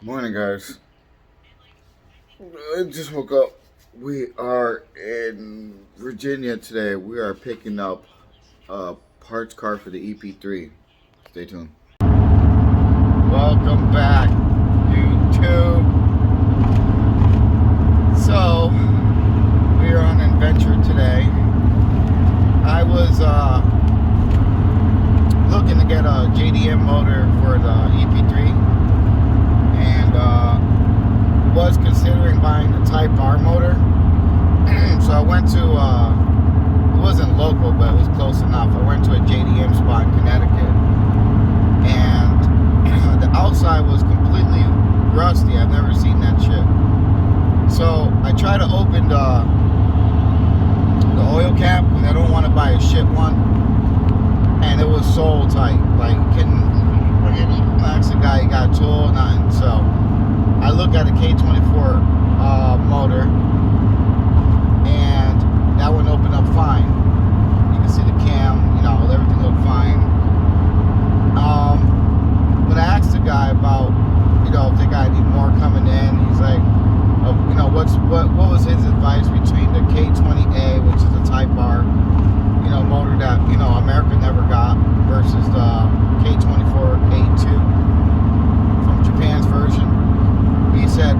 Morning, guys. I just woke up. We are in Virginia today. We are picking up a parts car for the ep3. Stay tuned. Welcome back, YouTube. So, we are on an adventure today. I was looking to get a JDM motor for the ep3. Was considering buying the Type R motor. So I went to, it wasn't local, but it was close enough. I went to a JDM spot in Connecticut. And the outside was completely rusty. I've never seen that shit. So I tried to open the oil cap, and I don't want to buy a shit one. And it was so tight. Like, ask the guy, he got a tool, nothing. So I look at a K24 motor, and that one opened up fine. You can see the cam, everything looked fine. When I asked the guy about, if they got any more coming in, he's like, what was his advice between the K20A, which is a Type R, motor that, America never got, versus the K24A2 from Japan's version. He said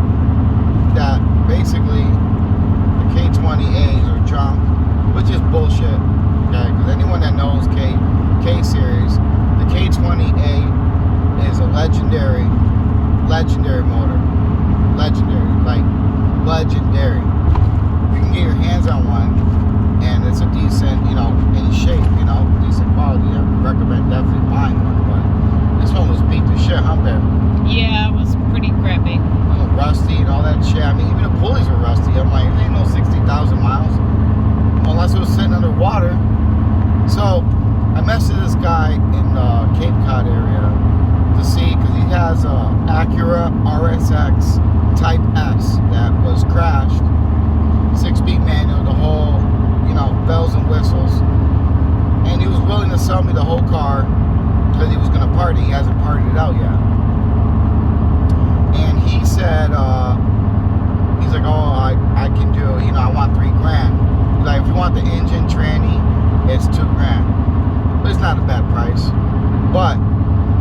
that basically the K20As are junk, which is bullshit. Okay, because anyone that knows K series, the K20A is a legendary motor. Legendary. You can get your hands on one, and it's a decent, in shape, decent quality. I recommend definitely buying one, but this one was beat to shit, huh, babe? Yeah, it was pretty crappy. Rusty and all that shit. I mean, even the pulleys were rusty. I'm like, it ain't no 60,000 miles unless it was sitting underwater. So I messaged this guy in the Cape Cod area to see, because he has a Acura RSX Type S that was crashed, 6-speed manual, the whole, bells and whistles, and he was willing to sell me the whole car because he was going to party. He hasn't partied it out yet. And he said, he's like, oh, I can do, I want $3,000. He's like, if you want the engine tranny, it's $2,000. But it's not a bad price. But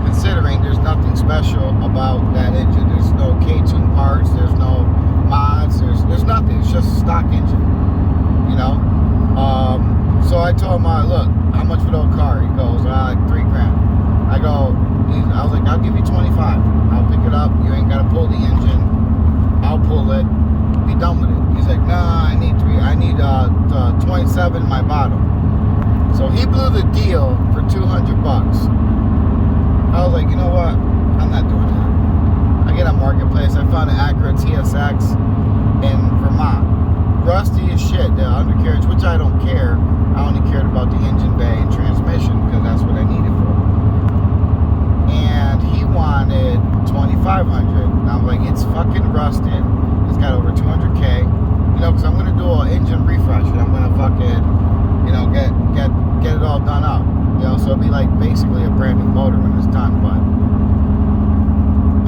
considering there's nothing special about that engine, there's no K-tune parts, there's no mods, there's nothing. It's just a stock engine, So I told him, look, how much for the car? He goes, $3,000. I was like, I'll give you 25. I'll pick it up. You ain't gotta pull the engine. I'll pull it. Be done with it. He's like, nah, I need 27 in my bottom. So he blew the deal for $200. I was like, you know what? I'm not doing that. I get on Marketplace. I found an Acura TSX in Vermont. Rusty as shit, the undercarriage, which I don't care. I only cared about the engine bay and transmission because that's what I needed for. And he wanted $2,500. And I'm like, it's fucking rusted. It's got over 200K. Because I'm gonna do an engine refresh, and I'm gonna fucking, get it all done up. So it'll be like basically a brand new motor when it's done. But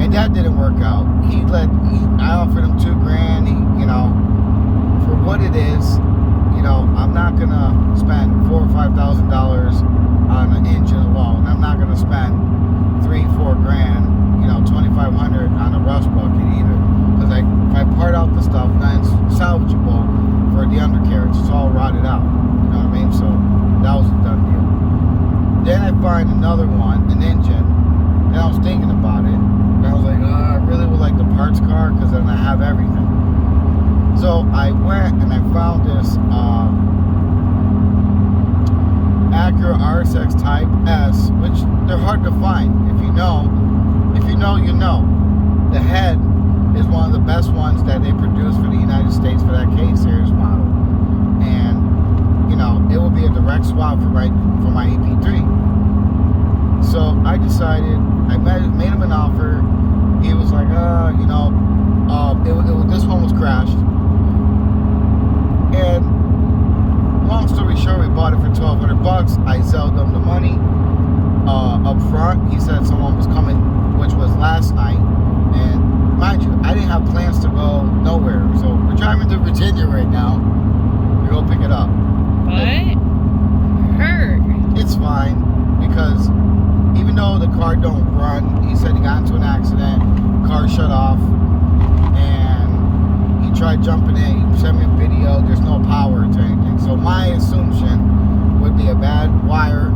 and that didn't work out. I offered him $2,000. For what it is, I'm not gonna spend $4,000 or $5,000 on an engine alone. I'm not gonna spend $3,000-4,000, $2,500 on a rust bucket either. Because if I part out the stuff, then it's salvageable for the undercarriage. It's all rotted out. You know what I mean? So that was a done deal. Then I find another one, an engine. Then I was thinking about it. And I was like, I really would like the parts car because then I have everything. So I went and I found this Acura RSX Type S, which they're hard to find. If you know, you know. The head is one of the best ones that they produce for the United States for that K series model. And, it will be a direct swap for my ep3. So I decided, I made him an offer. He was like, this one was crashed. And long story short, we bought it for $1,200. I sold them the money up front. He said someone was coming, which was last night, and have plans to go nowhere. So we're driving to Virginia right now. We go pick it up. What? Hurt. It's fine because even though the car don't run, he said he got into an accident, car shut off, and he tried jumping in. He sent me a video. There's no power to anything. So my assumption would be a bad wire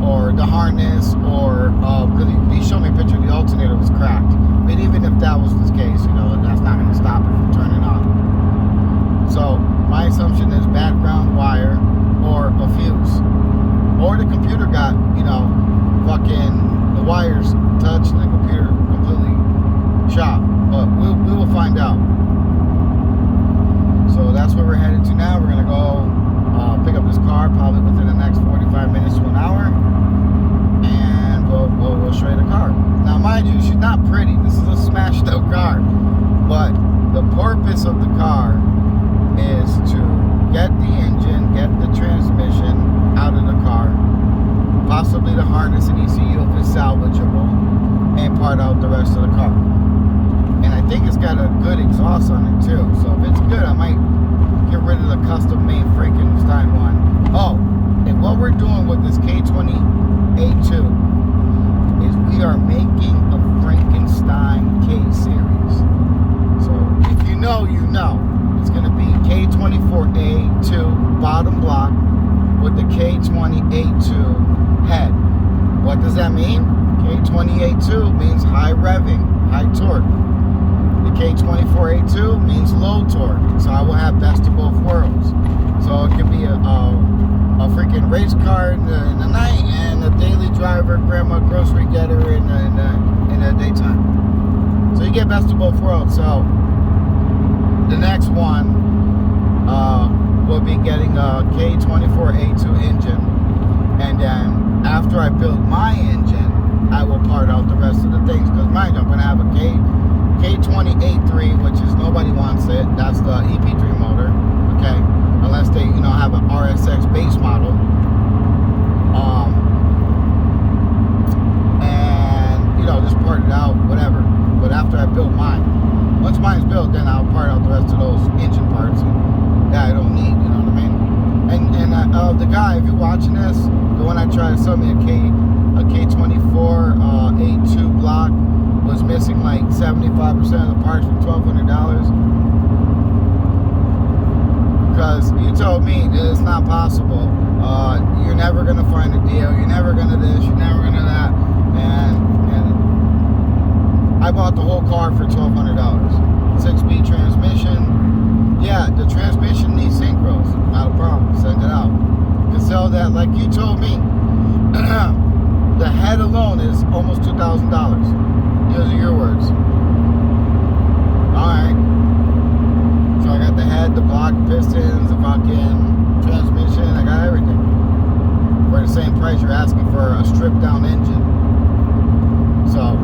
or the harness, or because he showed me a picture of the alternator was cracked. But even if that was the case, you know, that's not going to stop it from turning on. So my assumption is bad ground wire or a fuse, or the computer got, you know, fucking the wires touched and the computer completely shot. But we will find out. So that's where we're headed to now. We're gonna go pick up this car probably within the next 45 minutes to an hour, and we'll show you the car. Now, mind you, she's not pretty. This is a smashed out car, but the purpose of the car is to get the engine, get the transmission out of the car, possibly the harness and ECU if it's salvageable, and part out the rest of the car. And I think it's got a good exhaust on it too. So if it's good, I might get rid of the custom made Frankenstein one. Oh, and what we're doing with this K20 A2 is we are making a Frankenstein K series. So if you know, you know. It's going to be K24A2 bottom block with the K20A2 head. What does that mean? K20A2 means high revving, high torque. The K24A2 means low torque. So I will have best of both worlds. So it could be a freaking race car in the night and a daily driver, grandma grocery getter in the daytime. So you get best of both worlds. So the next one will be getting a K24A2 engine, and then after I build my engine, I will part out the rest of the things. Because mind you, I'm going to have a K20A3, which is nobody wants it. That's the ep3 motor, okay? Unless they, you know, have an RSX base model. And you know, just part it out, whatever. But after I build mine, once mine's built, then I'll part out the rest of those engine parts that I don't need, you know what I mean? And the guy, if you're watching this, the one that tried to sell me a K24 A2 block was missing like 75% of the parts for $1,200. Because you told me that it's not possible. You're never gonna find a deal. You're never gonna this. You're never gonna that. And I bought the whole car for $1,200. 6-speed transmission. Yeah, the transmission needs synchros. Not a problem. Send it out. You can sell that like you told me. The head alone is almost $2,000. Those are your words. Alright. So I got the head, the block, pistons, the fucking transmission. I got everything. For the same price you're asking for a stripped down engine. So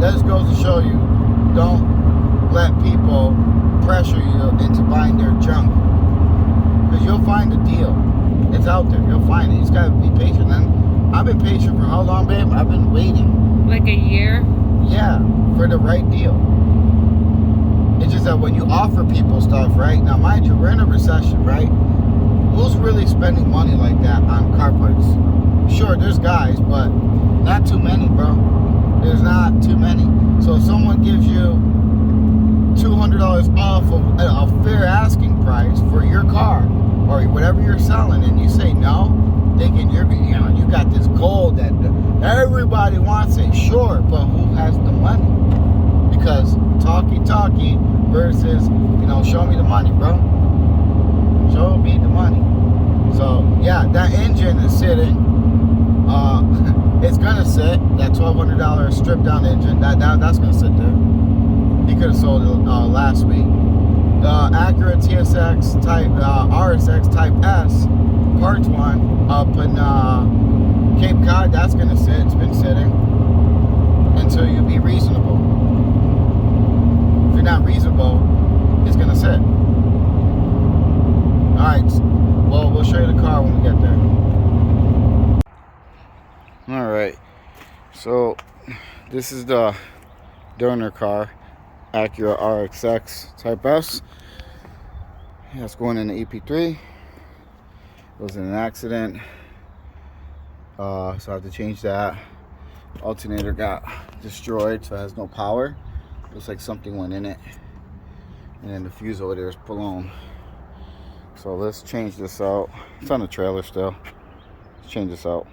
that just goes to show you, don't let people pressure you into buying their junk. Because you'll find a deal. It's out there. You'll find it. You just gotta be patient. And I've been patient for how long, babe? I've been waiting. Like a year? Yeah, for the right deal. It's just that when you offer people stuff, right? Now, mind you, we're in a recession, right? Who's really spending money like that on car parts? Sure, there's guys, but not too many, bro. There's not too many. So if someone gives you $200 off of a fair asking price for your car or whatever you're selling, and you say no, thinking you got this gold that everybody wants it. Sure, but who has the money? Because talkie versus, show me the money, bro. Show me the money. So yeah, that engine is sitting. It's gonna sit. That $1,200 stripped down engine. That's gonna sit there. He could have sold it last week. The Acura TSX Type RSX Type S Parts 1 up in Cape Cod. That's gonna sit. It's been sitting until you be reasonable. If you're not reasonable, it's gonna sit. All right. Well, we'll show you the car when we get there. All right. So this is the donor car. Acura RXX Type S. Yeah, it's going in the ep3. It was in an accident, so I have to change that. Alternator got destroyed, so it has no power. Looks like something went in it, and then the fuse over there is blown. So let's change this out. It's on the trailer still. Let's change this out.